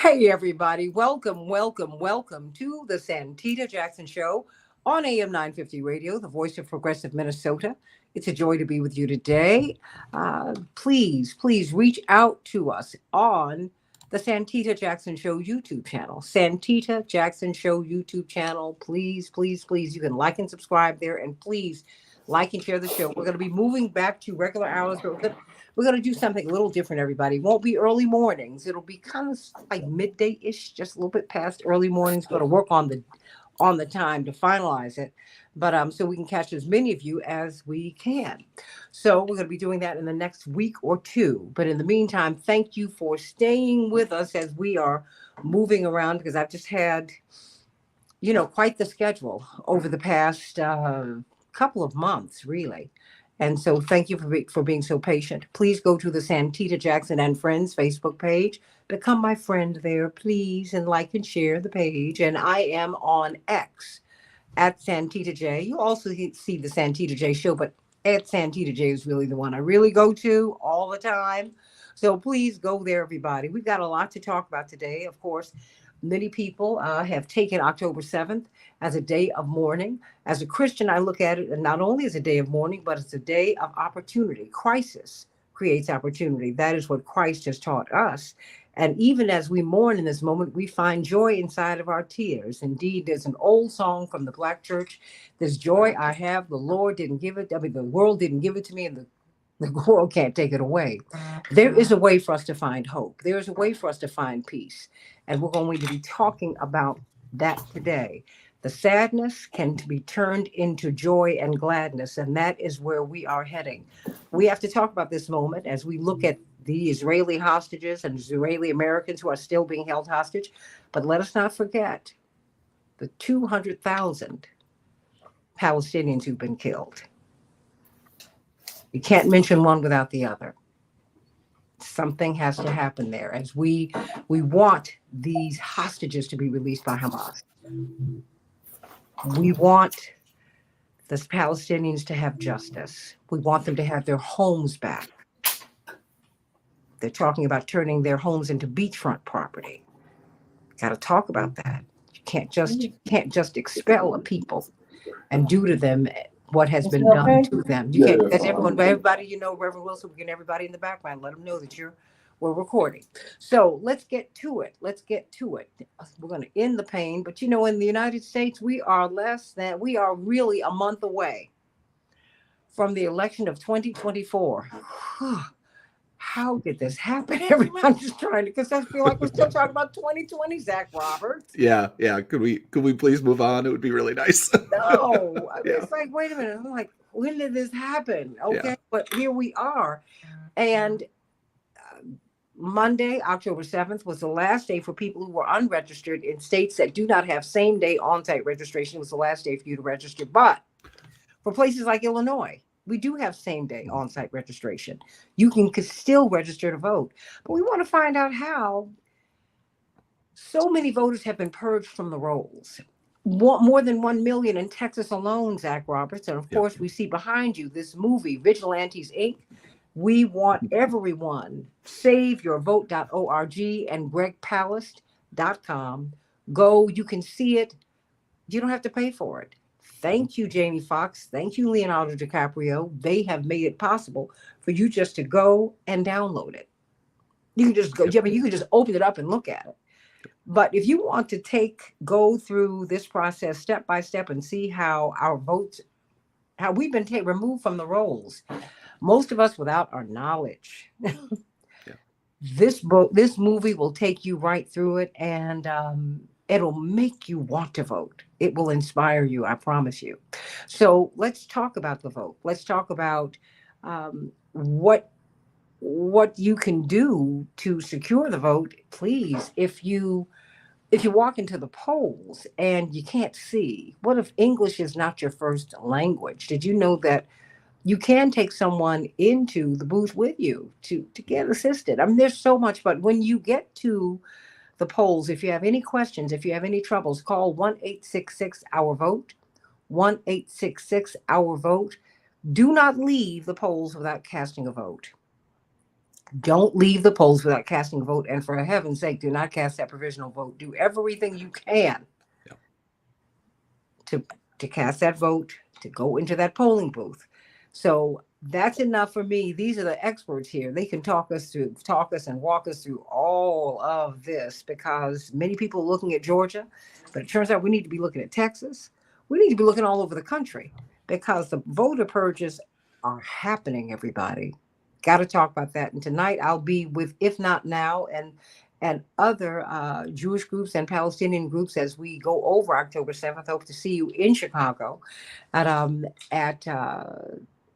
Hey, everybody. Welcome to the Santita Jackson Show on AM 950 Radio, the voice of progressive Minnesota. It's a joy to be with you today. Please reach out to us on the Santita Jackson Show YouTube channel. Santita Jackson Show YouTube channel. Please. You can like and subscribe there, and please like and share the show. We're going to be moving back to regular hours, but we're gonna do something a little different, everybody. It won't be early mornings. It'll be kind of like midday-ish, just a little bit past early mornings. We're gonna work on the time to finalize it. But so we can catch as many of you as we can. So we're gonna be doing that in the next week or two. But in the meantime, thank you for staying with us as we are moving around because I've just had, quite the schedule over the past couple of months, really. And so thank you for being so patient. Please go to the Santita Jackson and Friends Facebook page. Become my friend there, please, and like and share the page. And I am on X at Santita J. You also see the Santita J show, but at Santita J is really the one I really go to all the time. So please go there, everybody. We've got a lot to talk about today. Of course, many people have taken October 7th as a day of mourning. As a Christian, I look at it not only as a day of mourning, but it's a day of opportunity. Crisis creates opportunity. That is what Christ has taught us. And even as we mourn in this moment, we find joy inside of our tears. Indeed, there's an old song from the Black church. This joy I have, the Lord didn't give it. The world didn't give it to me, and the world can't take it away. There is a way for us to find hope. There is a way for us to find peace. And we're going to be talking about that today. The sadness can be turned into joy and gladness, and that is where we are heading. We have to talk about this moment as we look at the Israeli hostages and Israeli Americans who are still being held hostage. But let us not forget the 200,000 Palestinians who've been killed. You can't mention one without the other. Something has to happen there as we want these hostages to be released by Hamas. We want the Palestinians to have justice. We want them to have their homes back. They're talking about turning their homes into beachfront property. Got to talk about that. You can't just expel a people and do to them what has been done to them. You can't. That's everybody. Reverend Wilson. We get everybody in the background. Let them know that we're recording. So let's get to it. We're going to end the pain. But in the United States, we are really a month away from the election of 2024. How did this happen? Everyone's just trying to, because I feel like we're still talking about 2020, Zach Roberts. Yeah. Could we please move on? It would be really nice. No, it's like, wait a minute. I'm like, when did this happen? Okay, but here we are. And Monday, October 7th, was the last day for people who were unregistered in states that do not have same-day on-site registration. It was the last day for you to register. But for places like Illinois, we do have same-day on-site registration. You can still register to vote. But we want to find out how so many voters have been purged from the rolls. More than 1 million in Texas alone, Zach Roberts. And of course, we see behind you this movie, Vigilantes Inc. We want everyone. SaveYourVote.org and GregPalast.com. Go, you can see it. You don't have to pay for it. Thank you, Jamie Foxx. Thank you, Leonardo DiCaprio. They have made it possible for you just to go and download it. You can just go, you can just open it up and look at it. But if you want to go through this process step by step and see how our votes, how we've been removed from the rolls, most of us without our knowledge. This movie will take you right through it, and it'll make you want to vote. It will inspire you, I promise you. So let's talk about the vote. Let's talk about what you can do to secure the vote. Please, if you walk into the polls and you can't see, what if English is not your first language? Did you know that you can take someone into the booth with you to get assisted? I mean, there's so much, but when you get to the polls, if you have any questions, if you have any troubles, call 1-866-OUR-VOTE, 1-866-OUR-VOTE. Do not leave the polls without casting a vote. Don't leave the polls without casting a vote. And for heaven's sake, do not cast that provisional vote. Do everything you can Yeah. to cast that vote, to go into that polling booth. So that's enough for me. These are the experts here. They can talk us and walk us through all of this because many people are looking at Georgia, but it turns out we need to be looking at Texas. We need to be looking all over the country because the voter purges are happening, everybody. Got to talk about that. And tonight I'll be with If Not Now and other Jewish groups and Palestinian groups as we go over October 7th. Hope to see you in Chicago at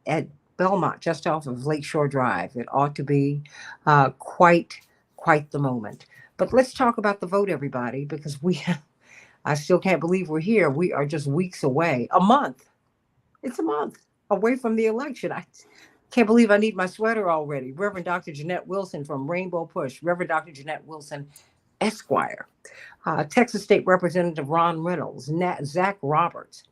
at Belmont, just off of Lakeshore Drive. It ought to be quite the moment. But let's talk about the vote, everybody, because I still can't believe we're here. We are just weeks away, a month. It's a month away from the election. I can't believe I need my sweater already. Reverend Dr. Jeanette Wilson from Rainbow Push, Reverend Dr. Jeanette Wilson, Esquire, Texas State Representative Ron Reynolds, Zach Roberts.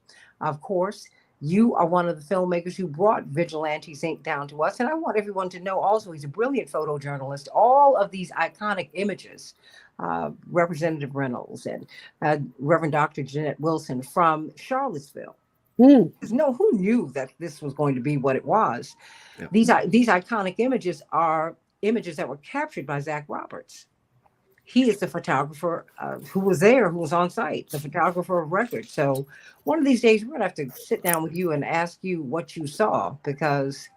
Of course, you are one of the filmmakers who brought Vigilantes Inc. down to us. And I want everyone to know also he's a brilliant photojournalist. All of these iconic images, Representative Reynolds and Reverend Dr. Jeanette Wilson from Charlottesville. No, who knew that this was going to be what it was? Yeah. These iconic images are images that were captured by Zach Roberts. He is the photographer who was there, who was on site, the photographer of record. So one of these days, we're going to have to sit down with you and ask you what you saw, because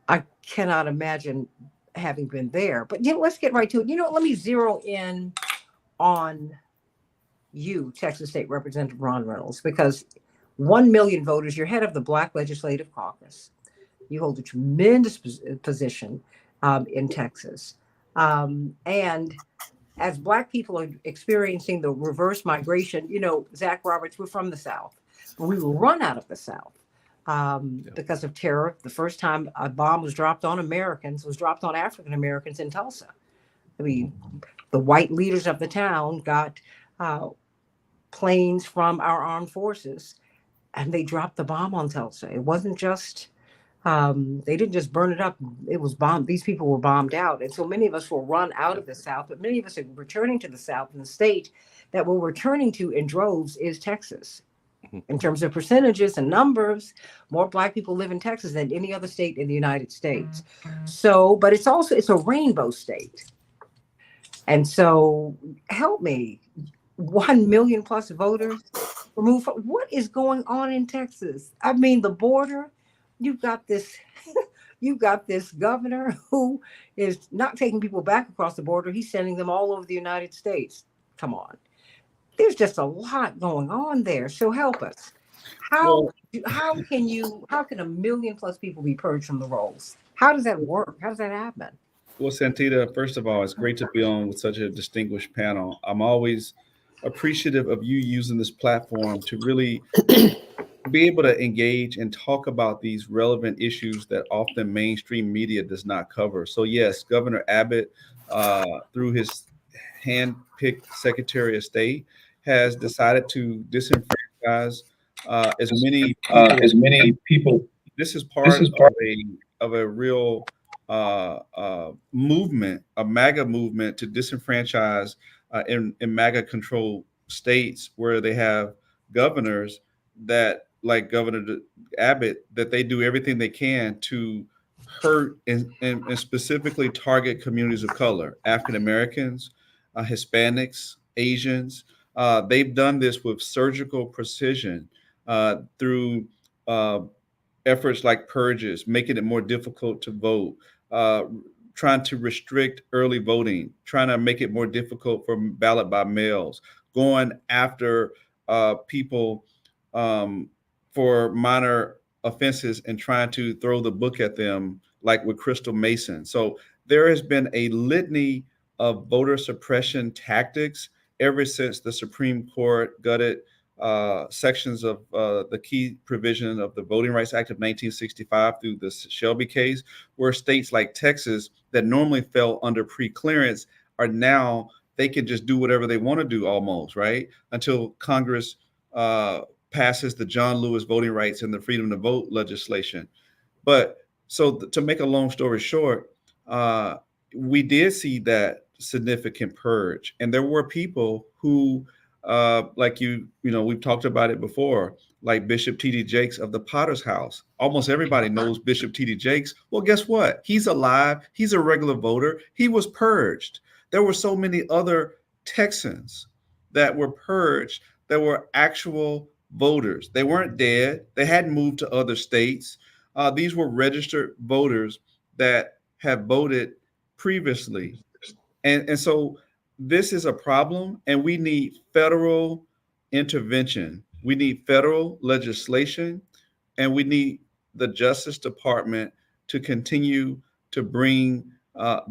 I cannot imagine having been there. But let's get right to it. Let me zero in on you, Texas State Representative Ron Reynolds, because 1 million voters, you're head of the Black Legislative Caucus. You hold a tremendous position in Texas. And as Black people are experiencing the reverse migration, Zach Roberts, we're from the South, but we were run out of the South because of terror. The first time a bomb was dropped on Americans was dropped on African Americans in Tulsa. I mean, the white leaders of the town got planes from our armed forces and they dropped the bomb on Tulsa. It wasn't just they didn't just burn it up. It was bombed. These people were bombed out. And so many of us were run out of the South, but many of us are returning to the South. And the state that we're returning to in droves is Texas. In terms of percentages and numbers, more Black people live in Texas than any other state in the United States. So, but it's a rainbow state. And so help me, 1 million plus voters remove. What is going on in Texas? I mean, the border, you've got this you've got this governor who is not taking people back across the border. He's sending them all over the United States. Come on. There's just a lot going on there. So help us. How can 1 million plus people be purged from the rolls? How does that work? How does that happen? Well, Santita, first of all, it's great to be on with such a distinguished panel. I'm always appreciative of you using this platform to really be able to engage and talk about these relevant issues that often mainstream media does not cover. So yes, Governor Abbott, through his hand-picked Secretary of State, has decided to disenfranchise as many people. This is part of a real movement, a MAGA movement to disenfranchise in MAGA controlled states where they have governors that, like Governor Abbott, that they do everything they can to hurt and specifically target communities of color, African Americans, Hispanics, Asians. They've done this with surgical precision through efforts like purges, making it more difficult to vote, uh, trying to restrict early voting, trying to make it more difficult for ballot by mails, going after people um, for minor offenses and trying to throw the book at them, like with Crystal Mason. So there has been a litany of voter suppression tactics ever since the Supreme Court gutted sections of the key provision of the Voting Rights Act of 1965 through the Shelby case, where states like Texas that normally fell under pre-clearance are now, they can just do whatever they want to do almost, right? Until Congress passes the John Lewis Voting Rights and the Freedom to Vote legislation. But so to make a long story short, uh, we did see that significant purge, and there were people who, like we've talked about it before, like Bishop T.D. Jakes of the Potter's House. Almost everybody knows Bishop T.D. Jakes. Well, guess what? He's alive. He's a regular voter. He was purged. There were so many other Texans that were purged that were actual voters. They weren't dead. They hadn't moved to other states. These were registered voters that have voted previously. And so this is a problem, and we need federal intervention. We need federal legislation, and we need the Justice Department to continue to bring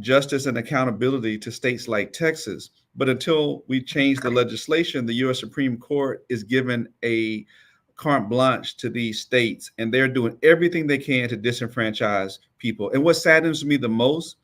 justice and accountability to states like Texas. But until we change the legislation, the U.S. Supreme Court is given a carte blanche to these states, and they're doing everything they can to disenfranchise people. And what saddens me the most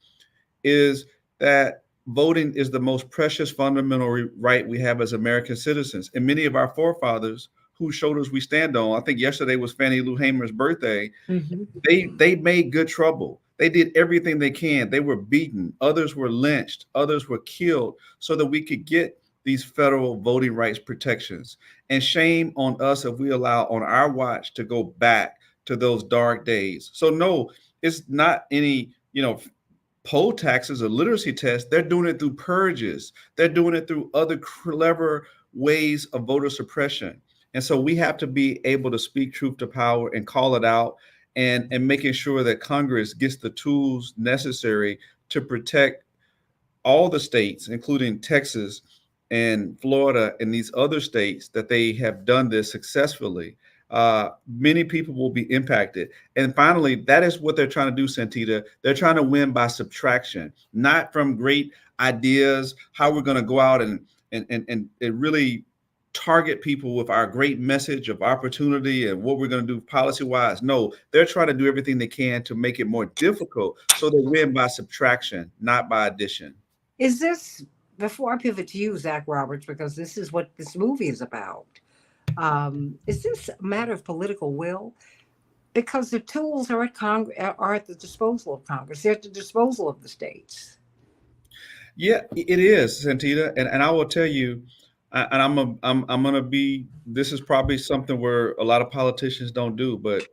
is that voting is the most precious fundamental right we have as American citizens. And many of our forefathers whose shoulders we stand on, I think yesterday was Fannie Lou Hamer's birthday, they made good trouble. They did everything they can. They were beaten. Others were lynched. Others were killed so that we could get these federal voting rights protections. And shame on us if we allow on our watch to go back to those dark days. So no, it's not any, poll taxes or literacy tests. They're doing it through purges. They're doing it through other clever ways of voter suppression. And so we have to be able to speak truth to power and call it out, and making sure that Congress gets the tools necessary to protect all the states, including Texas and Florida and these other states, that they have done this successfully. Many people will be impacted. And finally, that is what they're trying to do, Santita. They're trying to win by subtraction, not from great ideas, how we're going to go out and really target people with our great message of opportunity and what we're going to do policy-wise. No, they're trying to do everything they can to make it more difficult, so they win by subtraction, not by addition. Is this, before I pivot to you, Zach Roberts, because this is what this movie is about, is this a matter of political will? Because the tools are at the disposal of Congress. They're at the disposal of the states. Yeah, it is, Santita, and I will tell you, and I'm gonna be. This is probably something where a lot of politicians don't do, but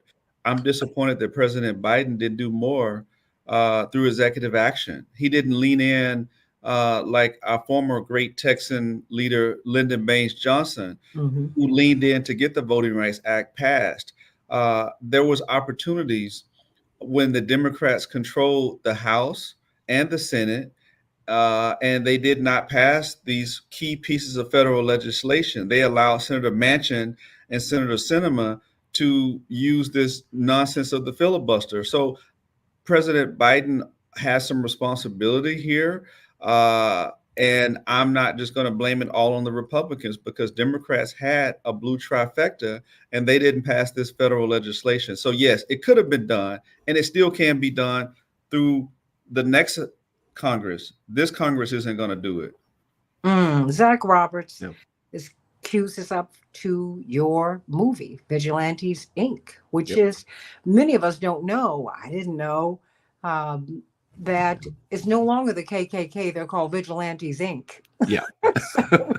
I'm disappointed that President Biden didn't do more through executive action. He didn't lean in like our former great Texan leader Lyndon Baines Johnson, who leaned in to get the Voting Rights Act passed. There was opportunities when the Democrats controlled the House and the Senate, and they did not pass these key pieces of federal legislation. They allowed Senator Manchin and Senator Sinema to use this nonsense of the filibuster. So President Biden has some responsibility here. And I'm not just going to blame it all on the Republicans, because Democrats had a blue trifecta and they didn't pass this federal legislation. So yes, it could have been done, and it still can be done through the next Congress. This Congress isn't going to do it. Zach Roberts is cues us up to your movie, Vigilantes Inc., which is, many of us don't know. I didn't know that it's no longer the KKK. They're called Vigilantes Inc. Yeah. So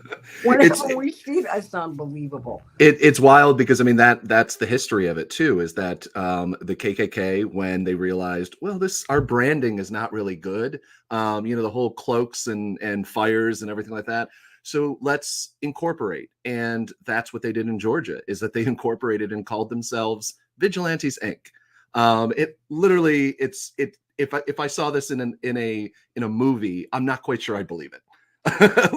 whenever we see that, it's unbelievable. It's wild, because I mean that's the history of it too, is that the KKK, when they realized, well, our branding is not really good, the whole cloaks and fires and everything like that, so let's incorporate. And that's what they did in Georgia, is that they incorporated and called themselves Vigilantes Inc. It literally, if I saw this in a movie, I'm not quite sure I'd believe it.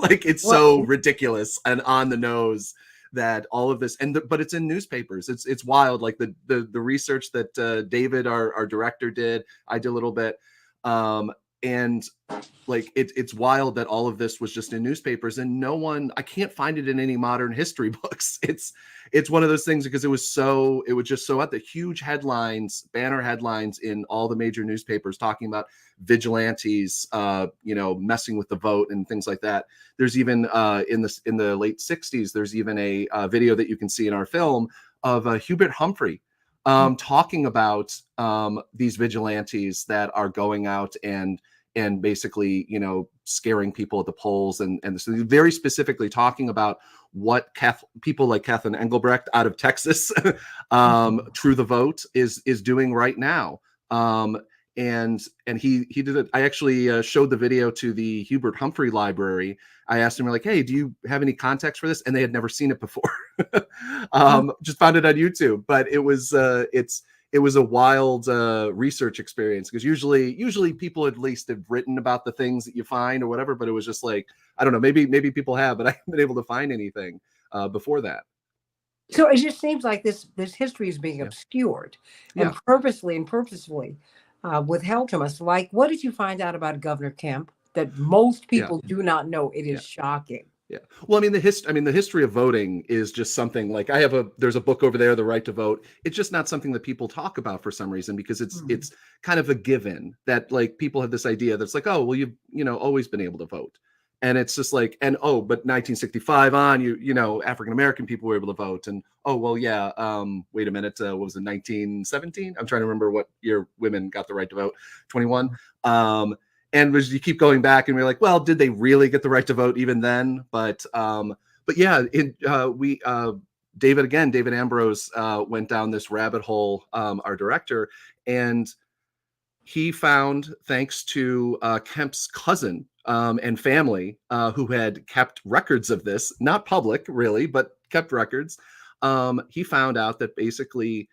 Like, it's so ridiculous and on the nose that all of this, but it's in newspapers. It's wild. Like the research that David, our director, did, I did a little bit, and like it's wild that all of this was just in newspapers, and I can't find it in any modern history books. It's one of those things, because it was just so out, the huge headlines, banner headlines in all the major newspapers talking about vigilantes, messing with the vote and things like that. There's even in the late 60s, there's even a video that you can see in our film of Hubert Humphrey, talking about these vigilantes that are going out and basically, scaring people at the polls, and so very specifically talking about what people like Kathleen Engelbrecht out of Texas, True the Vote, is doing right now. And he did it. I actually showed the video to the Hubert Humphrey Library. I asked him, like, hey, do you have any context for this? And they had never seen it before. Just found it on YouTube, but it was it was a wild research experience, because usually people at least have written about the things that you find or whatever, but it was just like, I don't know, maybe people have, but I haven't been able to find anything before that. So it just seems like this history is being obscured and purposefully withheld from us. Like, what did you find out about Governor Kemp that most people do not know? It is shocking. Yeah. Well, I mean, the history of voting is just something like, there's a book over there, The Right to Vote. It's just not something that people talk about for some reason, because it's kind of a given that, like, people have this idea that's like, oh, well, you've always been able to vote. And it's just like, but 1965 on, African-American people were able to vote. And, oh, well, yeah, wait a minute, what was it, 1917? I'm trying to remember what year women got the right to vote, 21. And as you keep going back, and we're like, well, did they really get the right to vote even then? But yeah, David Ambrose went down this rabbit hole, our director, and he found, thanks to Kemp's cousin and family, who had kept records of this, not public really, but kept records. He found out that basically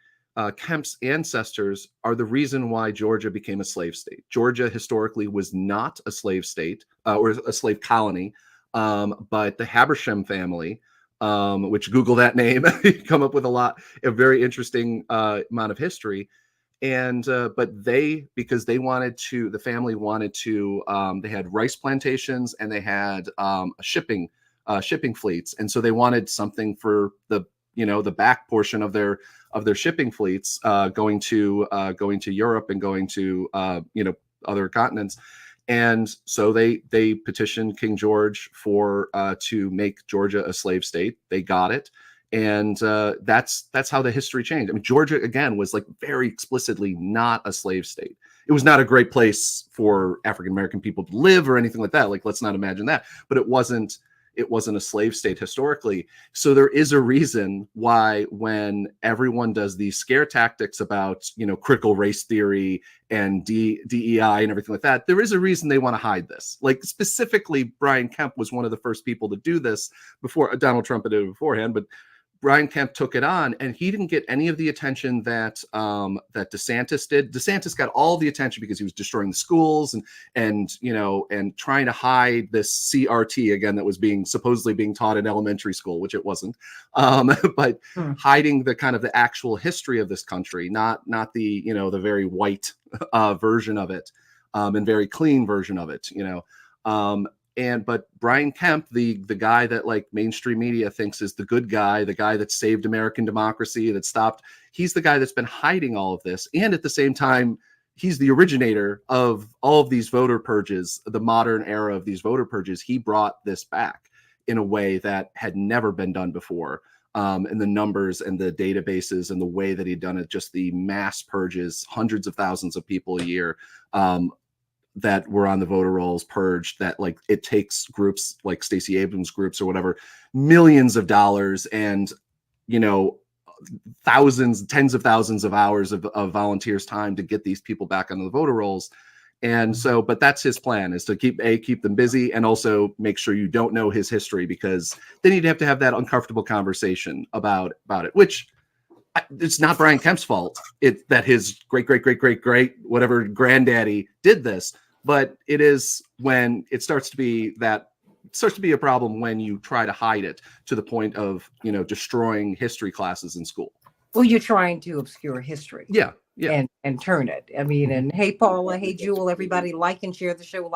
Kemp's ancestors are the reason why Georgia became a slave state. Georgia historically was not a slave state or a slave colony, but the Habersham family, which Google that name, you come up with a very interesting amount of history. And but because the family wanted to, they had rice plantations, and they had shipping fleets, and so they wanted something for the back portion of their shipping fleets, going to Europe and going to other continents. And so they petitioned King George to make Georgia a slave state. They got it. And that's how the history changed. I mean, Georgia, again, was like very explicitly not a slave state. It was not a great place for African-American people to live or anything like that. Like, let's not imagine that. But it wasn't a slave state historically. So there is a reason why, when everyone does these scare tactics about, critical race theory and DEI and everything like that, there is a reason they want to hide this. Like, specifically, Brian Kemp was one of the first people to do this before Donald Trump did it beforehand, but Brian Kemp took it on, and he didn't get any of the attention that DeSantis did. DeSantis got all the attention because he was destroying the schools and trying to hide this CRT again that was supposedly being taught in elementary school, which it wasn't. But hiding the kind of the actual history of this country, not the the very white version of it, and very clean version of it, but Brian Kemp, the guy that, like, mainstream media thinks is the good guy, the guy that saved American democracy, he's the guy that's been hiding all of this. And at the same time, he's the originator of all of these voter purges, the modern era of these voter purges. He brought this back in a way that had never been done before. And the numbers and the databases and the way that he'd done it, just the mass purges, hundreds of thousands of people a year, that were on the voter rolls purged, that, like, it takes groups like Stacey Abrams groups or whatever, millions of dollars and, tens of thousands of hours of volunteers' time to get these people back on the voter rolls. And so, but that's his plan, is to keep them busy, and also make sure you don't know his history, because then you'd have to have that uncomfortable conversation about it, which, it's not Brian Kemp's fault that his great whatever granddaddy did this, but it is when it starts to be a problem when you try to hide it to the point of destroying history classes in school. Well, you're trying to obscure history. Yeah. And turn it. I mean, and hey, Paula, hey, Jewel, everybody, like and share the show.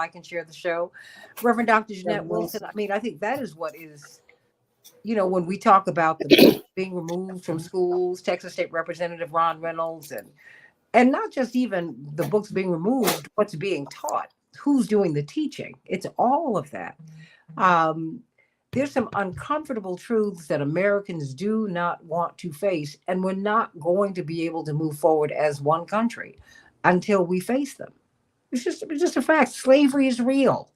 Reverend Dr. Jeanette Wilson. I mean, I think that is what is, when we talk about the books being removed from schools, Texas State Representative Ron Reynolds, and not just even the books being removed, what's being taught, who's doing the teaching. It's all of that. There's some uncomfortable truths that Americans do not want to face, and we're not going to be able to move forward as one country until we face them. It's just a fact. Slavery is real.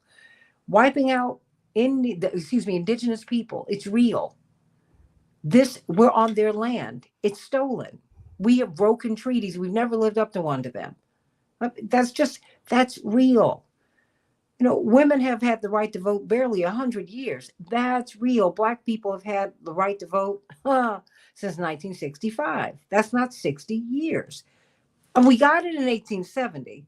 Wiping out indigenous people, it's real. This We're on their land. It's stolen. We have broken treaties. We've never lived up to one to them. That's real. Women have had the right to vote barely 100 years. That's real. Black people have had the right to vote since 1965. That's not 60 years. And we got it in 1870,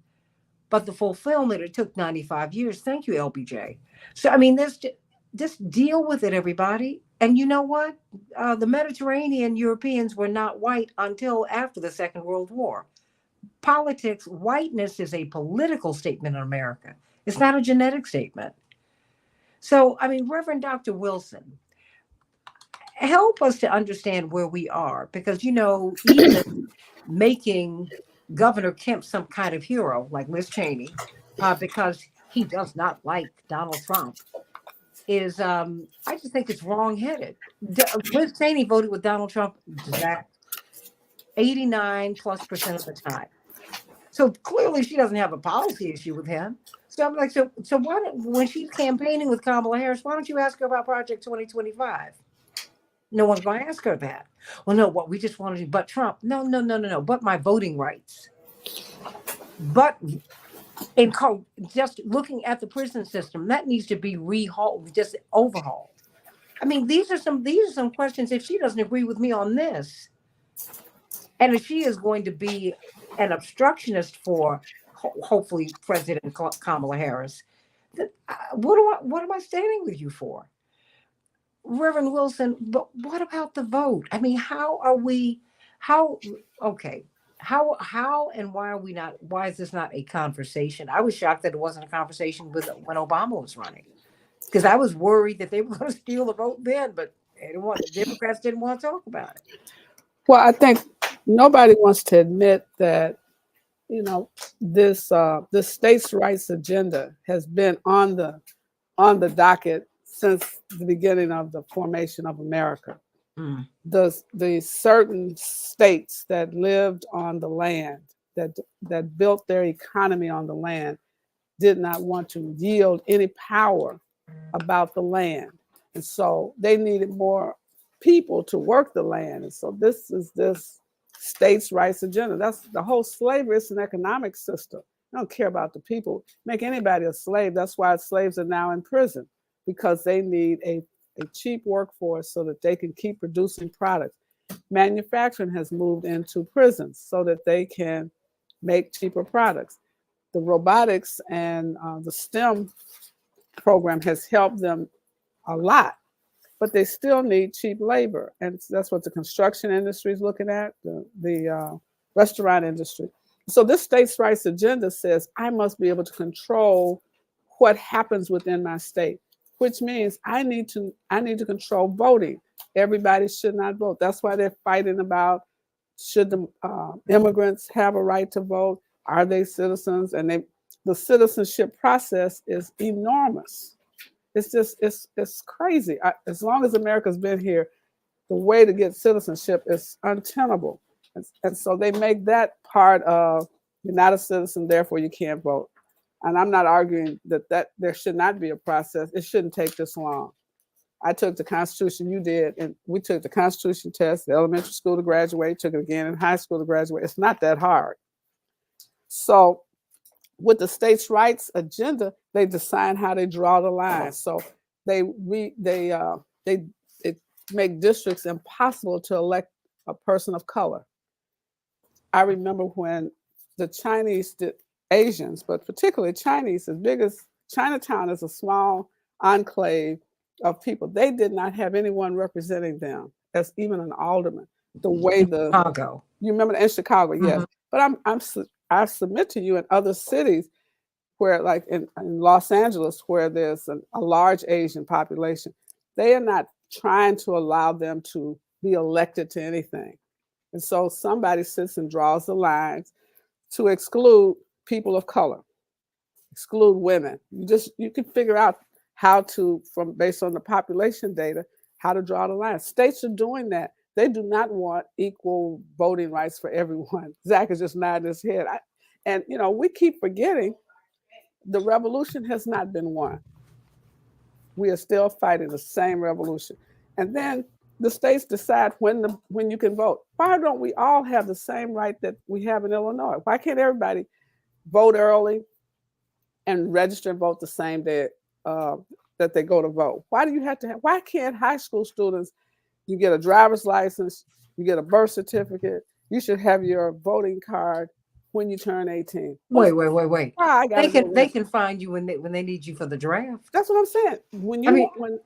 but the fulfillment, it took 95 years. Thank you, LBJ. So, I mean, just deal with it, everybody. And you know what? The Mediterranean Europeans were not white until after the Second World War. Politics, whiteness is a political statement in America. It's not a genetic statement. So, I mean, Reverend Dr. Wilson, help us to understand where we are, because, even making Governor Kemp some kind of hero like Liz Cheney, because he does not like Donald Trump, I just think it's wrong-headed. Liz Cheney voted with Donald Trump, Zach, 89+% of the time. So clearly she doesn't have a policy issue with him. So I'm like, so when she's campaigning with Kamala Harris, why don't you ask her about Project 2025? No one's going to ask her that. Well, no, what we just want to do, but Trump. No. But my voting rights. But just looking at the prison system, that needs to be just overhauled. I mean, these are some questions. If she doesn't agree with me on this, and if she is going to be an obstructionist for hopefully President Kamala Harris, then what am I standing with you for? Reverend Wilson, but what about the vote? I mean, okay, how and why are we not, why is this not a conversation? I was shocked that it wasn't a conversation when Obama was running, because I was worried that they were going to steal the vote then, but the Democrats didn't want to talk about it. Well, I think nobody wants to admit that, this states' rights agenda has been on the docket since the beginning of the formation of America. Mm. The certain states that lived on the land, that built their economy on the land, did not want to yield any power about the land. And so they needed more people to work the land. And so this is this states' rights agenda. That's the whole slavery. It's an economic system. They don't care about the people. Make anybody a slave. That's why slaves are now in prison, because they need a cheap workforce so that they can keep producing products. Manufacturing has moved into prisons so that they can make cheaper products. The robotics and the STEM program has helped them a lot, but they still need cheap labor. And that's what the construction industry is looking at, the restaurant industry. So this states' rights agenda says I must be able to control what happens within my state, which means I need to control voting. Everybody should not vote. That's why they're fighting about, should the immigrants have a right to vote? Are they citizens? And the citizenship process is enormous. It's crazy. As long as America's been here, the way to get citizenship is untenable. And so they make that part of, you're not a citizen, therefore you can't vote. And I'm not arguing that there should not be a process. It shouldn't take this long. I took the Constitution, you did, and we took the Constitution test, the elementary school to graduate, took it again in high school to graduate. It's not that hard. So with the states' rights agenda, they decide how they draw the line. So they make districts impossible to elect a person of color. I remember when the Chinese did, Asians, but particularly Chinese, as big as Chinatown is a small enclave of people. They did not have anyone representing them as even an alderman. The way Chicago. You remember in Chicago, yes. Mm-hmm. But I submit to you, in other cities where, like in Los Angeles, where there's a large Asian population, they are not trying to allow them to be elected to anything. And so somebody sits and draws the lines to exclude people of color, exclude women. You can figure out how to, from based on the population data, how to draw the line. States are doing that. They do not want equal voting rights for everyone. Zach is just nodding his head. And we keep forgetting the revolution has not been won. We are still fighting the same revolution. And then the states decide when you can vote. Why don't we all have the same right that we have in Illinois? Why can't everybody vote early and register and vote the same day that they go to vote? Why do you have to have? Why can't high school students? You get a driver's license, you get a birth certificate. You should have your voting card when you turn 18. Wait. They can find you when they need you for the draft. That's what I'm saying. When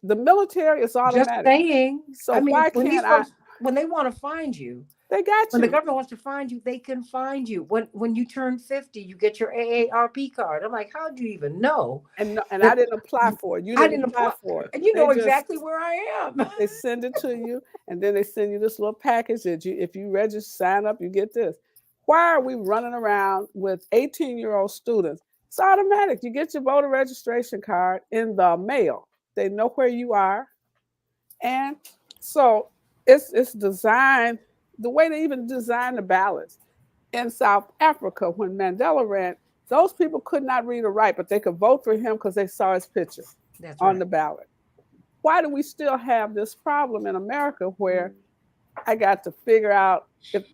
the military is automatic. Just saying. So why can't when they want to find you, they got you. When the government wants to find you, they can find you. When you turn 50, you get your AARP card. I'm like, how do you even know? And I didn't apply for it. You didn't apply for it. And you know exactly where I am. They send it to you, and then they send you this little package that if you register, sign up, you get this. Why are we running around with 18-year-old students? It's automatic. You get your voter registration card in the mail. They know where you are. And so it's designed, the way they even designed the ballots. In South Africa, when Mandela ran, those people could not read or write, but they could vote for him because they saw his picture on the ballot. Why do we still have this problem in America where I got to figure out if,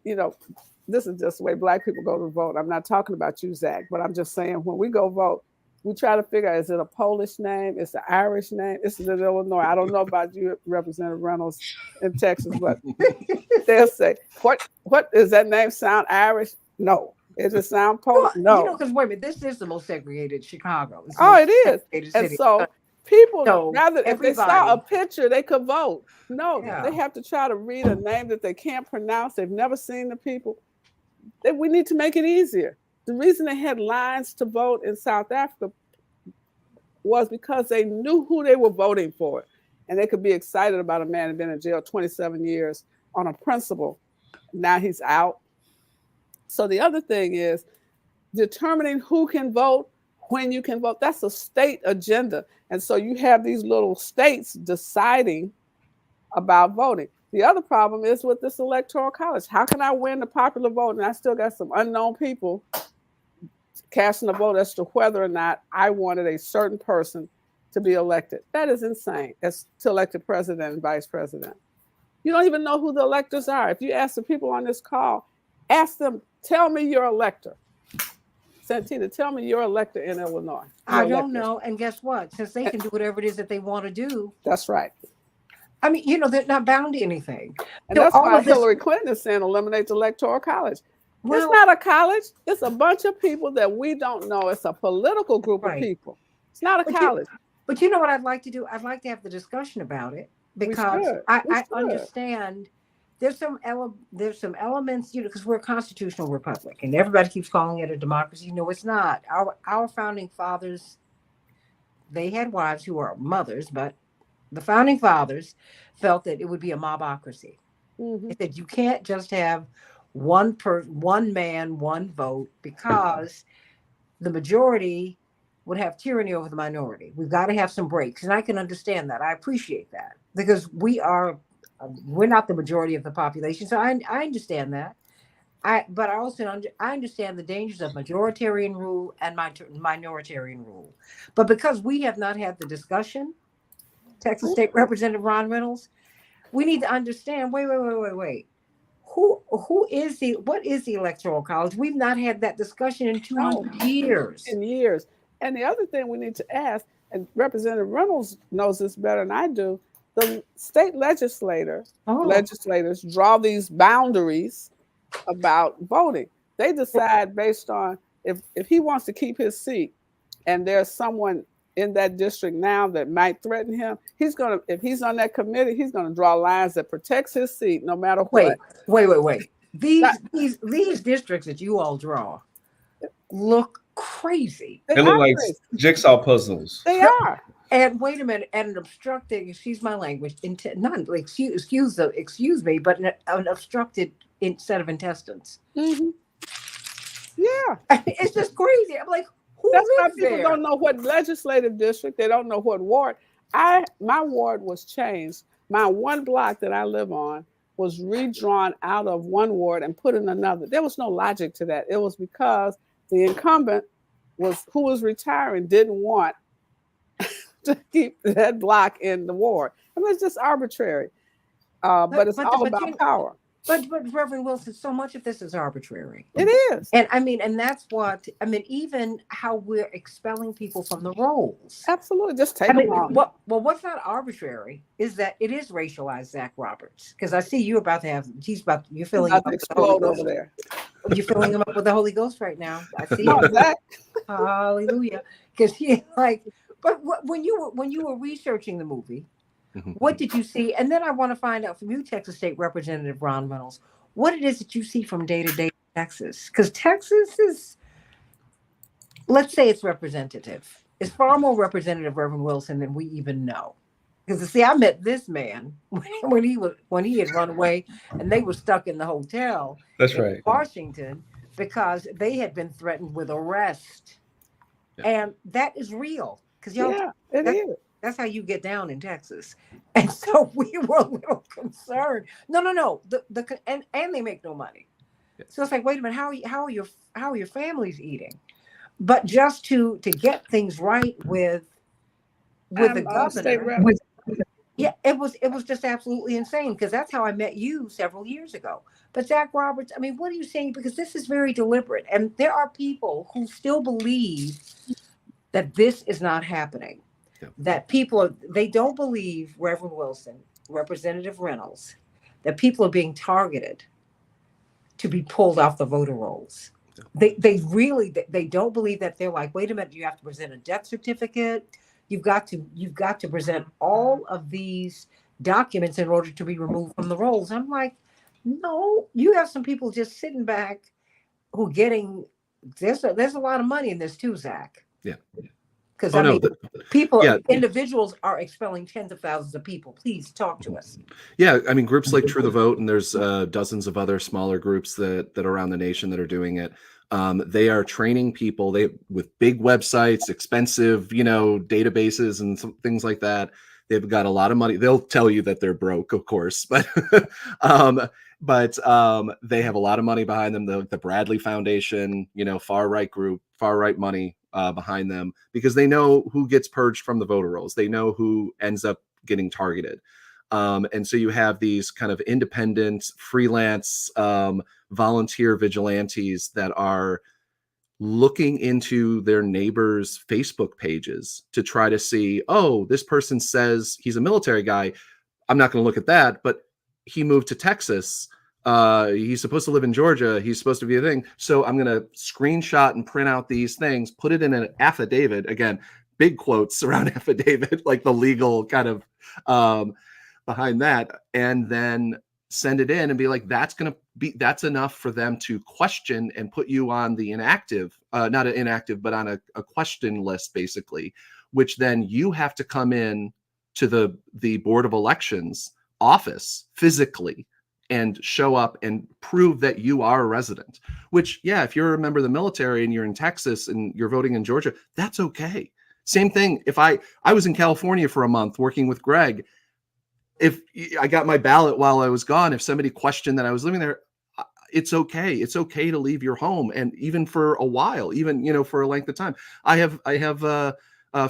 this is just the way Black people go to vote. I'm not talking about you, Zach, but I'm just saying when we go vote, we try to figure out, is it a Polish name? Is it an Irish name? Is it in Illinois? I don't know about you, Representative Reynolds in Texas, but they'll say, what does that name sound Irish? No. Does it sound Polish? No. Because wait a minute, this is the most segregated Chicago. It is. And so people, rather, if they saw a picture, they could vote. No, they have to try to read a name that they can't pronounce. They've never seen the people. We need to make it easier. The reason they had lines to vote in South Africa was because they knew who they were voting for. And they could be excited about a man who'd been in jail 27 years on a principle. Now he's out. So the other thing is determining who can vote, when you can vote. That's a state agenda. And so you have these little states deciding about voting. The other problem is with this electoral college. How can I win the popular vote and I still got some unknown people casting a vote as to whether or not I wanted a certain person to be elected? That is insane, as to elect a president and vice president. You don't even know who the electors are. If you ask the people on this call, ask them, tell me your elector. Santita, tell me your elector in Illinois. I don't know. And guess what? Since they can do whatever it is that they want to do. That's right. I mean, they're not bound to anything. And that's why Hillary Clinton is saying eliminate the electoral college. Well, it's not a college. It's a bunch of people that we don't know. It's a political group of people. It's not a college. But you know what I'd like to do? I'd like to have the discussion about it because I understand there's some elements, because we're a constitutional republic and everybody keeps calling it a democracy. No, it's not. Our founding fathers, they had wives who are mothers, but the founding fathers felt that it would be a mobocracy. Mm-hmm. They said you can't just have one man, one vote, because the majority would have tyranny over the minority. We've got to have some breaks. And I can understand that. I appreciate that because we're not the majority of the population. So I understand that. But I also understand the dangers of majoritarian rule and minoritarian rule. But because we have not had the discussion, Texas State Representative Ron Reynolds, we need to understand, wait. What is the electoral college? We've not had that discussion in 200 years. In years. And the other thing we need to ask, and Representative Reynolds knows this better than I do, the state legislators draw these boundaries about voting. They decide based on if he wants to keep his seat and there's someone in that district now that might threaten him, if he's on that committee, he's gonna draw lines that protects his seat no matter what. Wait. These districts that you all draw look crazy. They look like jigsaw puzzles. They are. And wait a minute, and an obstructed, excuse my language, excuse me, but an obstructed set of intestines. Mm-hmm. Yeah. It's just crazy. I'm like, Who That's why lives people there? don't know what legislative district. They don't know what ward. My ward was changed. My one block that I live on was redrawn out of one ward and put in another. There was no logic to that. It was because the incumbent who was retiring didn't want to keep that block in the ward. I mean, it's just arbitrary. But it's all about power. But Reverend Wilson, so much of this is arbitrary. It is. And I mean, and that's what I mean, even how we're expelling people from the rolls. Absolutely. Just take them off. Well, what's not arbitrary is that it is racialized Zach Roberts. Because I see you about to have you're filling him up with the Holy Ghost. Over there. You're filling him up with the Holy Ghost right now. I see No, Zach. Hallelujah. Because he but when you were researching the movie, what did you see? And then I want to find out from you, Texas State Representative Ron Reynolds, what it is that you see from day to day in Texas. Because Texas is, let's say it's representative. It's far more representative, Reverend Wilson, than we even know. Because see, I met this man when he had run away and they were stuck in the hotel in Washington because they had been threatened with arrest. Yeah. And that is real. Because it is. That's how you get down in Texas. And so we were a little concerned. No. And they make no money. Yeah. So it's like, wait a minute, how are your families eating? But just to get things right with the governor. Yeah, it was just absolutely insane because that's how I met you several years ago. But Zach Roberts, I mean, what are you saying? Because this is very deliberate. And there are people who still believe that this is not happening. That they don't believe, Reverend Wilson, Representative Reynolds, that people are being targeted to be pulled off the voter rolls. They don't believe that. They're like, wait a minute, you have to present a death certificate. You've got to present all of these documents in order to be removed from the rolls. I'm like, no, you have some people just sitting back who getting there's a lot of money in this too, Zach. Yeah. Because individuals are expelling tens of thousands of people. Please talk to us. Yeah, I mean, groups like True the Vote, and there's dozens of other smaller groups that are around the nation that are doing it. They are training people with big websites, expensive, databases and some things like that. They've got a lot of money. They'll tell you that they're broke, of course, but they have a lot of money behind them. The Bradley Foundation, far right group, far right money behind them, because they know who gets purged from the voter rolls. They know who ends up getting targeted. And so you have these kind of independent, freelance, volunteer vigilantes that are looking into their neighbors' Facebook pages to try to see, oh, this person says he's a military guy. I'm not going to look at that, but he moved to Texas. He's supposed to live in Georgia. He's supposed to be a thing. So I'm going to screenshot and print out these things, put it in an affidavit. Again, big quotes around affidavit, like the legal kind of behind that, and then send it in and be like, that's enough for them to question and put you on the inactive, not an inactive, but on a question list, basically, which then you have to come in to the Board of Elections office physically and show up and prove that you are a resident, which, yeah, if you're a member of the military and you're in Texas and you're voting in Georgia, that's okay. Same thing. If I was in California for a month working with Greg, if I got my ballot while I was gone, if somebody questioned that I was living there, it's okay. It's okay to leave your home, and even for a while, even for a length of time. I have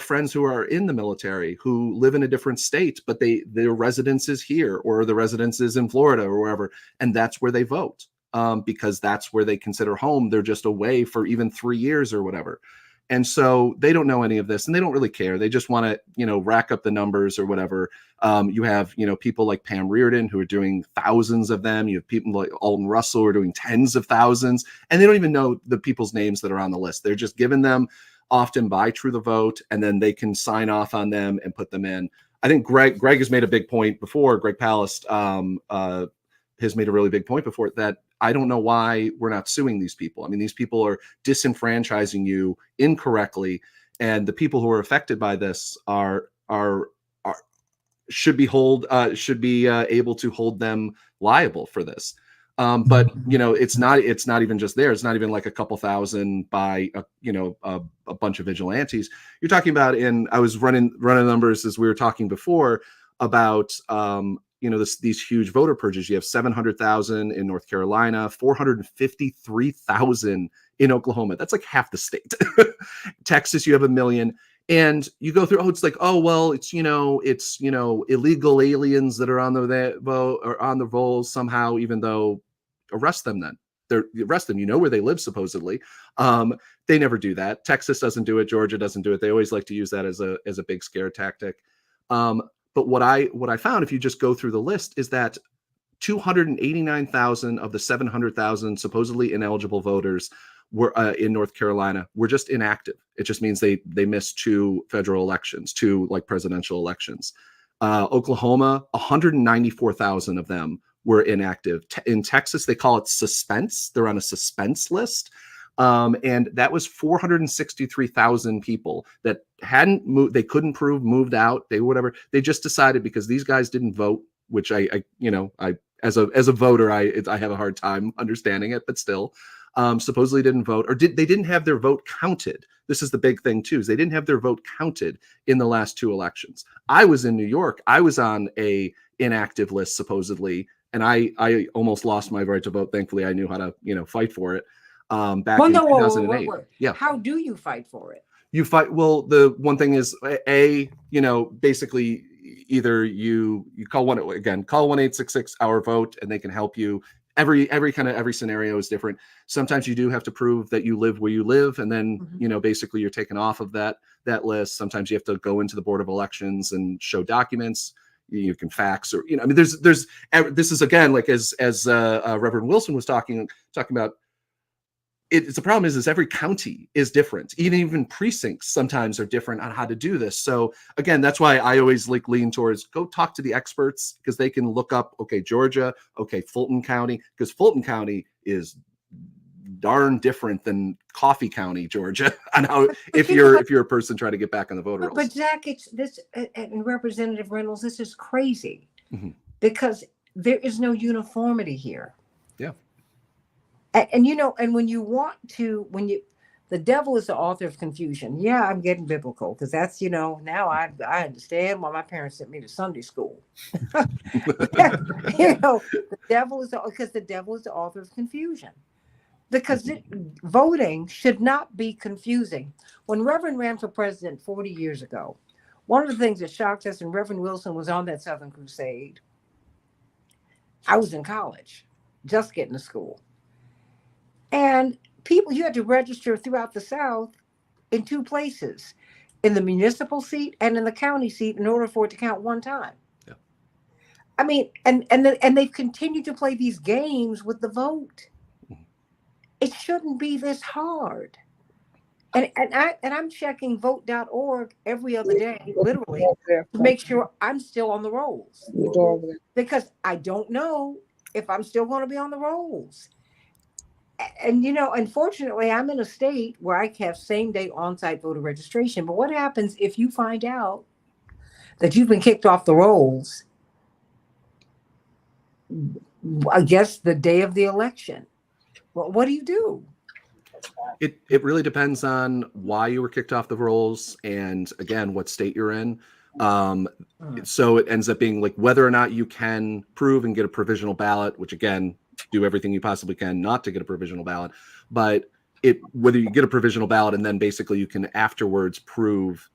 friends who are in the military who live in a different state, but their residence is here, or the residence is in Florida or wherever, and that's where they vote because that's where they consider home. They're just away for even 3 years or whatever. And so they don't know any of this, and they don't really care. They just want to, rack up the numbers or whatever. You have, people like Pam Reardon who are doing thousands of them. You have people like Alton Russell who are doing tens of thousands, and they don't even know the people's names that are on the list. They're just given them often by True the Vote, and then they can sign off on them and put them in. I think Greg has made a big point before. Greg Palast has made a really big point before that. I don't know why we're not suing these people. I mean, these people are disenfranchising you incorrectly, and the people who are affected by this should be able to hold them liable for this. But it's not even just there. It's not even like a couple thousand by a bunch of vigilantes. You're talking about I was running numbers as we were talking before about these huge voter purges. You have 700,000 in North Carolina, 453,000 in Oklahoma. That's like half the state. Texas, you have 1 million. And you go through, it's illegal aliens that are on the vote or on the rolls somehow, even though arrest them then. Arrest them, where they live supposedly. They never do that. Texas doesn't do it. Georgia doesn't do it. They always like to use that as a big scare tactic. But what I found, if you just go through the list, is that 289,000 of the 700,000 supposedly ineligible voters were in North Carolina were just inactive. It just means they missed 2 federal elections, 2 like presidential elections. Oklahoma, 194,000 of them were inactive. In Texas, they call it suspense. They're on a suspense list. And that was 463,000 people that hadn't moved. They couldn't prove moved out. They whatever. They just decided because these guys didn't vote, which I as a voter, I have a hard time understanding it, but still. Supposedly didn't vote, or they didn't have their vote counted. This is the big thing too, is they didn't have their vote counted in the last 2 elections. I was in New York. I was on a inactive list supposedly, and I almost lost my right to vote. Thankfully, I knew how to fight for it back in 2008. Yeah. How do you fight for it? You fight. Well, the one thing is basically either you call 1-866 our vote, and they can help you. Every scenario is different. Sometimes you do have to prove that you live where you live, and then basically you're taken off of that list. Sometimes you have to go into the Board of Elections and show documents. You can fax, or there's this is again like as Reverend Wilson was talking about. It's the problem is every county is different. Even precincts sometimes are different on how to do this. So again, that's why I always lean towards go talk to the experts, because they can look up, okay, Georgia, okay, Fulton County, because Fulton County is darn different than Coffee County, Georgia, on how if you're a person trying to get back on the voter rolls. But Zach, it's this and Representative Reynolds, this is crazy because there is no uniformity here. Yeah. And when the devil is the author of confusion. Yeah, I'm getting biblical because that's, now I understand why my parents sent me to Sunday school. The devil is the author of confusion. Because voting should not be confusing. When Reverend ran for president 40 years ago, one of the things that shocked us, and Reverend Wilson was on that Southern Crusade, I was in college, just getting to school. And you had to register throughout the South in 2 places, in the municipal seat and in the county seat, in order for it to count one time. Yeah. I mean, and they've continued to play these games with the vote. It shouldn't be this hard. And I'm checking vote.org every other day, literally, to make sure I'm still on the rolls. Because I don't know if I'm still going to be on the rolls. And, unfortunately, I'm in a state where I have same-day on-site voter registration. But what happens if you find out that you've been kicked off the rolls, I guess, the day of the election? Well, what do you do? It really depends on why you were kicked off the rolls and, again, what state you're in. So it ends up being like whether or not you can prove and get a provisional ballot, which, again, do everything you possibly can not to get a provisional ballot. But whether you get a provisional ballot and then basically you can afterwards prove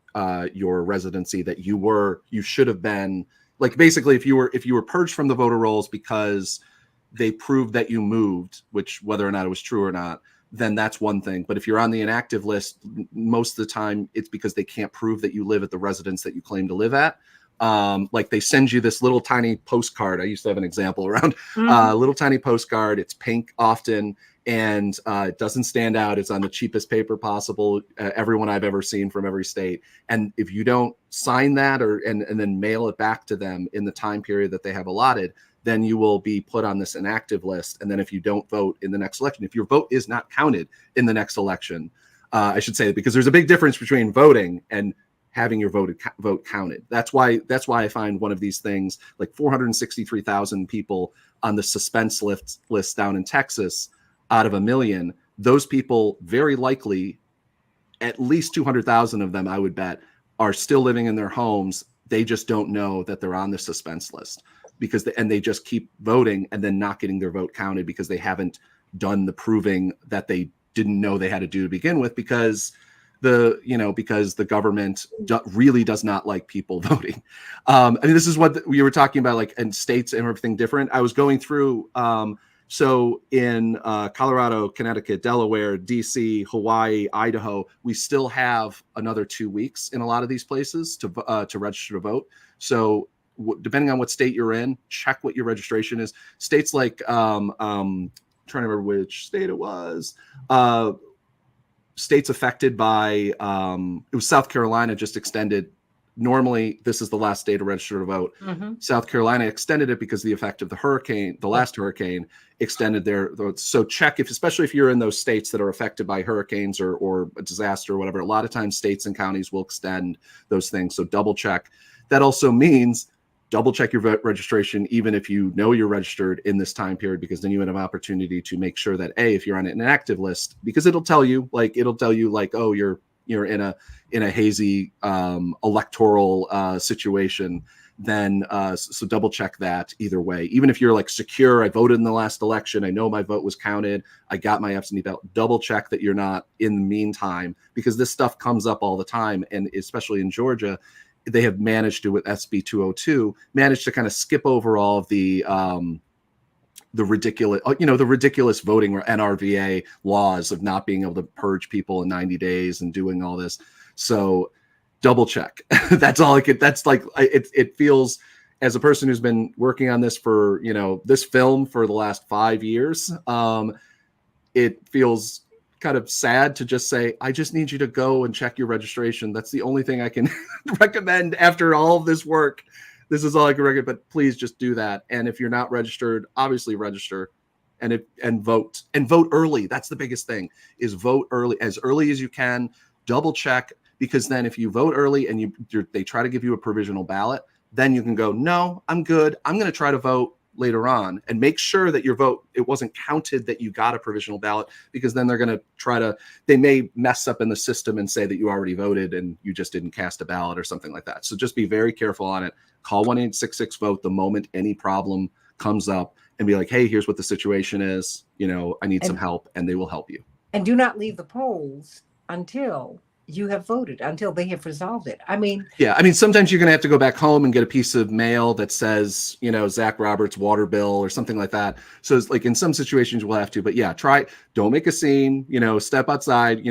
your residency, that you should have been, like, basically if you were purged from the voter rolls because they proved that you moved, which whether or not it was true or not, then that's one thing. But if you're on the inactive list, most of the time it's because they can't prove that you live at the residence that you claim to live at. Like they send you this little tiny postcard. I used to have an example around little tiny postcard. It's pink often, and it doesn't stand out. It's on the cheapest paper possible. Everyone I've ever seen from every state. And if you don't sign that and then mail it back to them in the time period that they have allotted, then you will be put on this inactive list. And then if you don't vote in the next election, if your vote is not counted in the next election, I should say, because there's a big difference between voting and having your vote counted. That's why I find one of these things, like 463,000 people on the suspense list down in Texas out of 1 million. Those people, very likely, at least 200,000 of them, I would bet, are still living in their homes. They just don't know that they're on the suspense list because they just keep voting and then not getting their vote counted because they haven't done the proving that they didn't know they had to do to begin with, because the government really does not like people voting. I mean, this is what we were talking about, like, in states and everything different. I was going through, so in Colorado, Connecticut, Delaware, DC, Hawaii, Idaho, we still have another 2 weeks in a lot of these places to register to vote. So depending on what state you're in, check what your registration is. States like, trying to remember which state it was, states affected by, it was South Carolina just extended. Normally, this is the last day to register to vote. Mm-hmm. South Carolina extended it because the effect of the hurricane, the last hurricane, extended their votes. So check, especially if you're in those states that are affected by hurricanes or a disaster or whatever. A lot of times states and counties will extend those things. So double check. That also means double check your vote registration, even if you know you're registered in this time period, because then you have an opportunity to make sure that, if you're on an inactive list, because it'll tell you like, oh, you're in a hazy electoral situation, then so double check that either way. Even if you're like secure, I voted in the last election, I know my vote was counted, I got my absentee ballot, double check that you're not in the meantime, because this stuff comes up all the time. And especially in Georgia, they have managed to, with SB 202, managed to kind of skip over all of the ridiculous voting or NRVA laws of not being able to purge people in 90 days and doing all this. So double check. That's all I could, that's like, it feels, as a person who's been working on this for, this film for the last 5 years, it feels kind of sad to just say, I just need you to go and check your registration. That's the only thing I can recommend after all of this work. This is all I can recommend, but please just do that. And if you're not registered, obviously register and vote early. That's the biggest thing, is vote early as you can. Double check, because then if you vote early and they try to give you a provisional ballot, then you can go, no, I'm good. I'm going to try to vote later on, and make sure that your vote, it wasn't counted that you got a provisional ballot, because then they're going to they may mess up in the system and say that you already voted and you just didn't cast a ballot or something like that. So just be very careful on it. Call 1-866-VOTE the moment any problem comes up and be like, hey, here's what the situation is. I need some help, and they will help you. And do not leave the polls until you have voted, until they have resolved it. Sometimes you're going to have to go back home and get a piece of mail that says, Zach Roberts water bill or something like that. So it's like, in some situations we'll have to, but yeah, don't make a scene, step outside,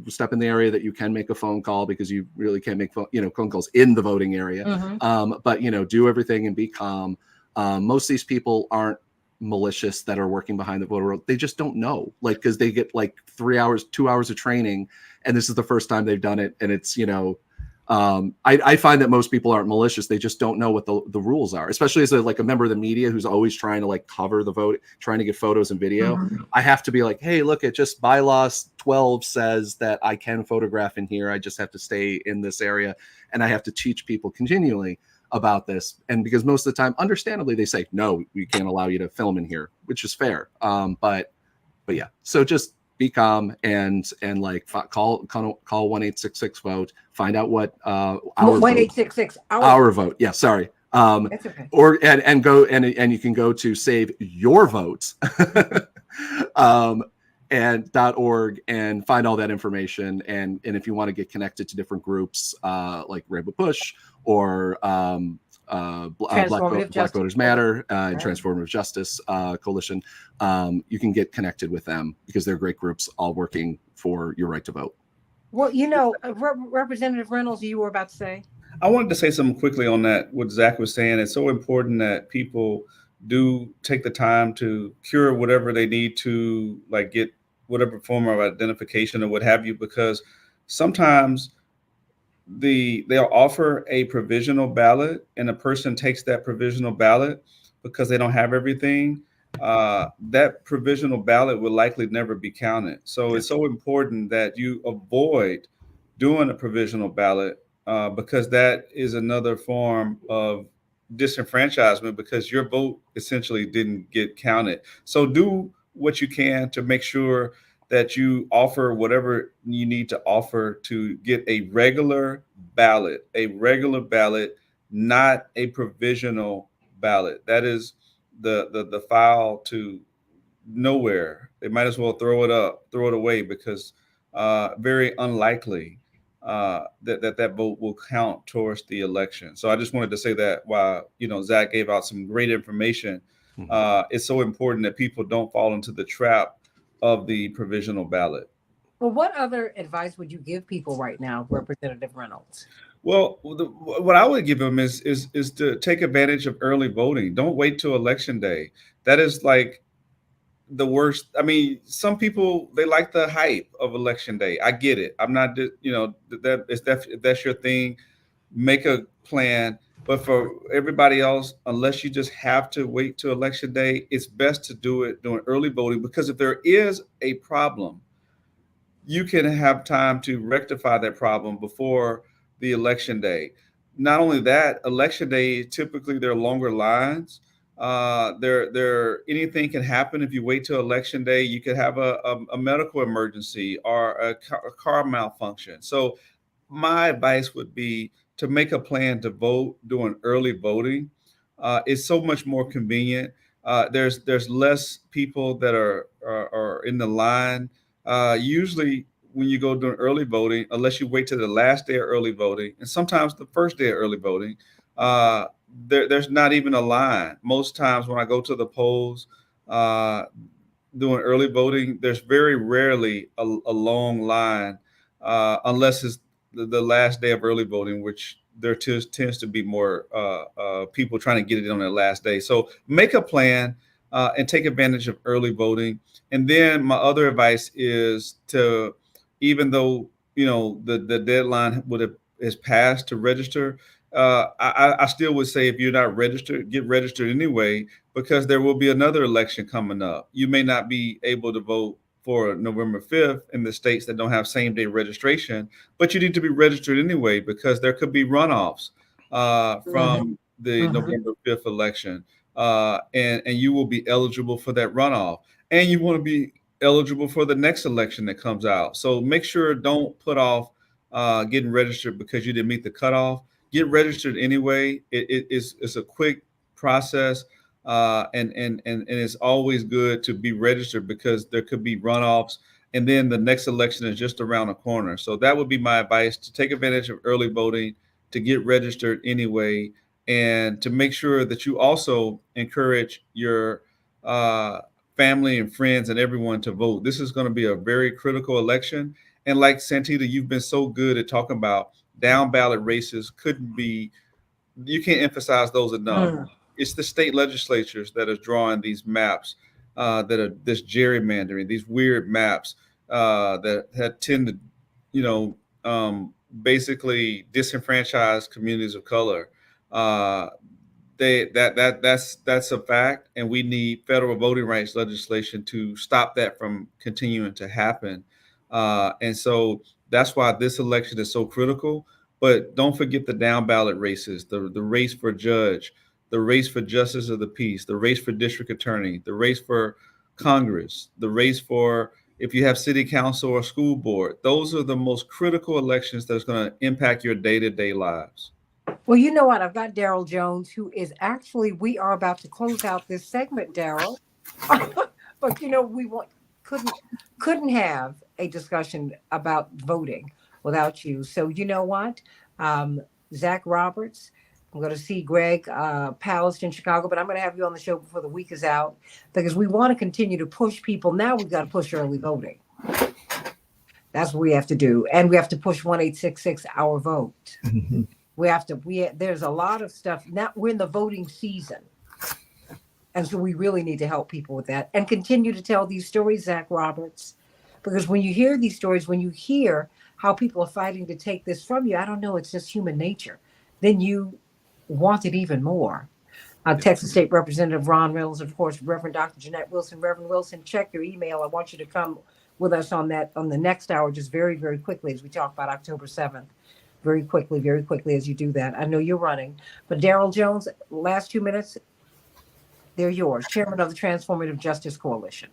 step in the area that you can make a phone call, because you really can't make phone calls in the voting area. Mm-hmm. But do everything and be calm. Most of these people aren't malicious that are working behind the voter. They just don't know, because they get 2 hours of training, and this is the first time they've done it. And it's, I find that most people aren't malicious. They just don't know what the rules are, especially as a member of the media who's always trying to cover the vote, trying to get photos and video. Mm-hmm. I have to be like, hey, look, it just bylaw 12 says that I can photograph in here. I just have to stay in this area. And I have to teach people continually about this. And because most of the time, understandably, they say, no, we can't allow you to film in here, which is fair. But yeah, so just be calm and call 1-866-VOTE, find out what our 1-866 our vote. Yeah, sorry. That's okay. Or and go and you can go to Save Your Vote and .org and find all that information. And if you want to get connected to different groups like Rainbow Push or Black Voters Matter and Transformative Justice Coalition, you can get connected with them, because they're great groups all working for your right to vote. Well, Representative Reynolds, you were about to say? I wanted to say something quickly on that, what Zach was saying. It's so important that people do take the time to cure whatever they need to, get whatever form of identification or what have you, because sometimes they'll offer a provisional ballot and a person takes that provisional ballot because they don't have everything. That provisional ballot will likely never be counted. So It's so important that you avoid doing a provisional ballot because that is another form of disenfranchisement because your vote essentially didn't get counted. So do what you can to make sure that you offer whatever you need to offer to get a regular ballot, not a provisional ballot. That is the file to nowhere. They might as well throw it away because very unlikely that vote will count towards the election. So I just wanted to say that while Zach gave out some great information, it's so important that people don't fall into the trap of the provisional ballot. Well, what other advice would you give people right now, Representative Reynolds? Well, what I would give them is to take advantage of early voting. Don't wait till election day. That is like the worst. I mean, some people they like the hype of election day. I get it. I'm not, if that's your thing, make a plan. But for everybody else, unless you just have to wait till election day, it's best to do it during early voting because if there is a problem, you can have time to rectify that problem before the election day. Not only that, election day typically there are longer lines. There anything can happen if you wait till election day. You could have a medical emergency or a car malfunction. So my advice would be to make a plan to vote during early voting. It's so much more convenient. There's less people that are in the line. Usually, when you go during early voting, unless you wait to the last day of early voting, and sometimes the first day of early voting, there's not even a line. Most times when I go to the polls doing early voting, there's very rarely a long line, unless it's the last day of early voting, which there tends to be more people trying to get it on their last day. So make a plan and take advantage of early voting. And then my other advice is to, even though the deadline is passed to register, I still would say if you're not registered, get registered anyway, because there will be another election coming up. You may not be able to vote for November 5th in the states that don't have same day registration, but you need to be registered anyway because there could be runoffs from the November 5th election, and you will be eligible for that runoff, and you want to be eligible for the next election that comes out. So make sure don't put off getting registered because you didn't meet the cutoff. Get registered anyway. It's a quick process, and it's always good to be registered because there could be runoffs, and then the next election is just around the corner. So that would be my advice: to take advantage of early voting, to get registered anyway, and to make sure that you also encourage your family and friends and everyone to vote. This is going to be a very critical election. And like Santita, you've been so good at talking about down ballot races. You can't emphasize those enough. It's the state legislatures that are drawing these maps, that are this gerrymandering, these weird maps that tend to, basically disenfranchise communities of color. That's a fact, and we need federal voting rights legislation to stop that from continuing to happen. And so that's why this election is so critical. But don't forget the down ballot races, the race for judge, the race for justice of the peace, the race for district attorney, the race for Congress, the race for if you have city council or school board. Those are the most critical elections that's going to impact your day-to-day lives. Well, you know what? I've got Daryl Jones, who is actually, we are about to close out this segment, Daryl. But we couldn't have a discussion about voting without you. So you know what? Zach Roberts, I'm going to see Greg Palast in Chicago, but I'm going to have you on the show before the week is out because we want to continue to push people. Now we've got to push early voting. That's what we have to do. And we have to push 1-866 our vote. There's a lot of stuff. Now we're in the voting season. And so we really need to help people with that and continue to tell these stories, Zach Roberts, because when you hear these stories, when you hear how people are fighting to take this from you, I don't know, it's just human nature. Then you want it even more. Texas State Representative Ron Reynolds, of course, Reverend Dr. Jeanette Wilson. Reverend Wilson, check your email. I want you to come with us on the next hour, just very, very quickly as we talk about October 7th. very quickly as you do that. I know you're running, but Daryl Jones, last 2 minutes, they're yours, Chairman of the Transformative Justice Coalition.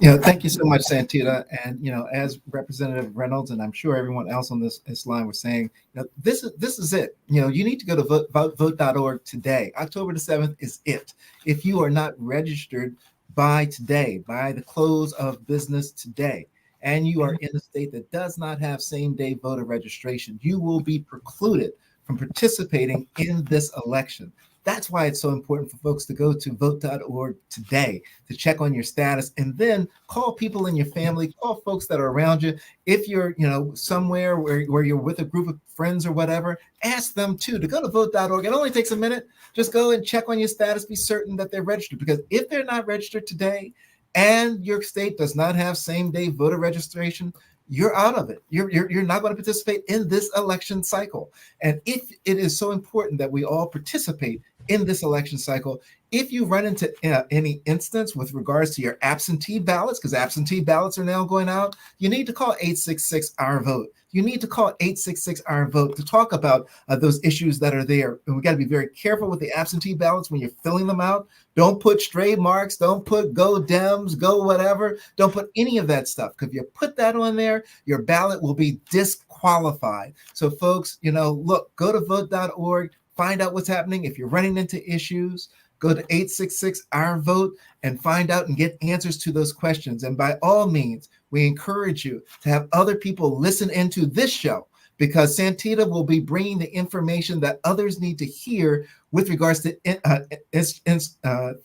Thank you so much, Santita. And as Representative Reynolds and I'm sure everyone else on this line was saying, this is it. You need to go to vote.org today. October the 7th is it. If you are not registered by today, by the close of business today, and you are in a state that does not have same-day voter registration, you will be precluded from participating in this election. That's why it's so important for folks to go to vote.org today to check on your status, and then call people in your family, call folks that are around you. If you're, somewhere where you're with a group of friends or whatever, ask them too to go to vote.org. It only takes a minute. Just go and check on your status. Be certain that they're registered, because if they're not registered today and your state does not have same-day voter registration, you're out of it. You're not going to participate in this election cycle. And if it is so important that we all participate in this election cycle, if you run into any instance with regards to your absentee ballots, because absentee ballots are now going out, you need to call 866-OUR-VOTE. You need to call 866-OUR-VOTE to talk about those issues that are there. And we got to be very careful with the absentee ballots when you're filling them out. Don't put stray marks. Don't put go Dems, go whatever. Don't put any of that stuff, because if you put that on there, your ballot will be disqualified. So folks, look, go to vote.org, find out what's happening. If you're running into issues, go to 866-OUR-VOTE and find out and get answers to those questions. And by all means, we encourage you to have other people listen into this show, because Santita will be bringing the information that others need to hear with regards to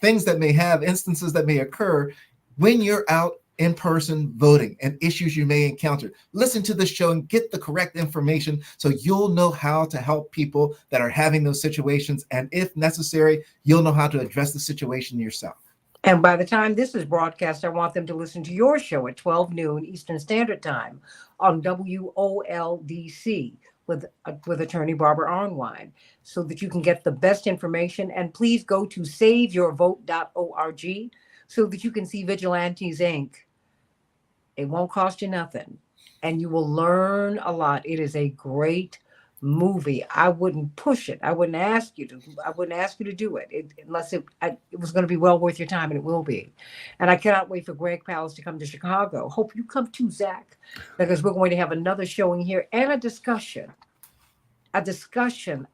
things that may have instances that may occur when you're out in person voting and issues you may encounter. Listen to the show and get the correct information so you'll know how to help people that are having those situations. And if necessary, you'll know how to address the situation yourself. And by the time this is broadcast, I want them to listen to your show at 12 noon Eastern Standard Time on WOLDC with attorney Barbara Arnwine, so that you can get the best information. And please go to saveyourvote.org so that you can see Vigilantes Inc. It won't cost you nothing, and you will learn a lot. It is a great movie. I wouldn't push it. I wouldn't ask you to do it, unless it was going to be well worth your time, and it will be. And I cannot wait for Greg Palast to come to Chicago. Hope you come too, Zach, because we're going to have another showing here and a discussion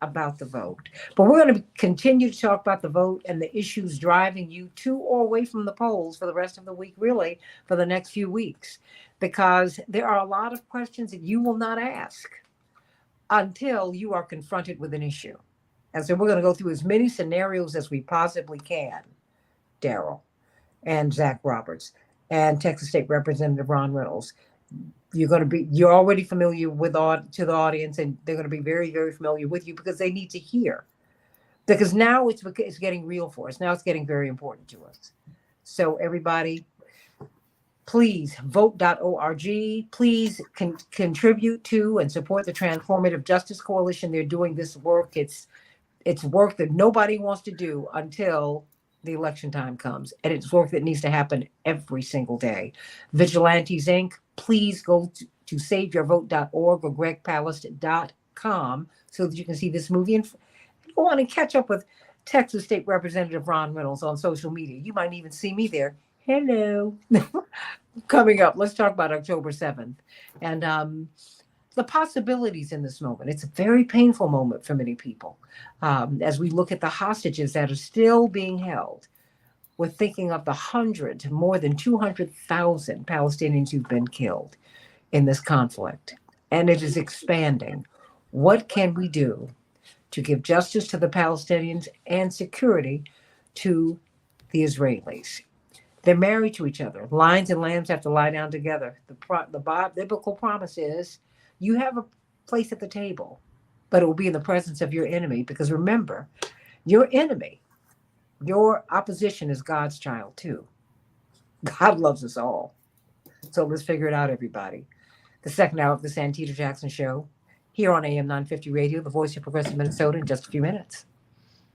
about the vote. But we're going to continue to talk about the vote and the issues driving you to or away from the polls for the rest of the week, really for the next few weeks, because there are a lot of questions that you will not ask until you are confronted with an issue. And so we're going to go through as many scenarios as we possibly can, Daryl and Zach Roberts and Texas State Representative Ron Reynolds. You're already familiar to the audience, and they're going to be very, very familiar with you, because they need to hear. Because now it's getting real for us. Now it's getting very important to us. So everybody, please vote.org. Please contribute to and support the Transformative Justice Coalition. They're doing this work. It's work that nobody wants to do until the election time comes. And it's work that needs to happen every single day. Vigilantes Inc., please go to saveyourvote.org or gregpalast.com so that you can see this movie and go on and catch up with Texas State Representative Ron Reynolds on social media. You might even see me there. Hello. Coming up, let's talk about October 7th and the possibilities in this moment. It's a very painful moment for many people. As we look at the hostages that are still being held, we're thinking of the hundreds, more than 200,000 Palestinians who've been killed in this conflict, and it is expanding. What can we do to give justice to the Palestinians and security to the Israelis? They're married to each other. Lions and lambs have to lie down together. The biblical promise is you have a place at the table, but it will be in the presence of your enemy, because remember, your enemy, your opposition is God's child too. God loves us all. So let's figure it out, everybody. The second hour of the Santita Jackson Show here on AM 950 Radio, the voice of progressive Minnesota, in just a few minutes.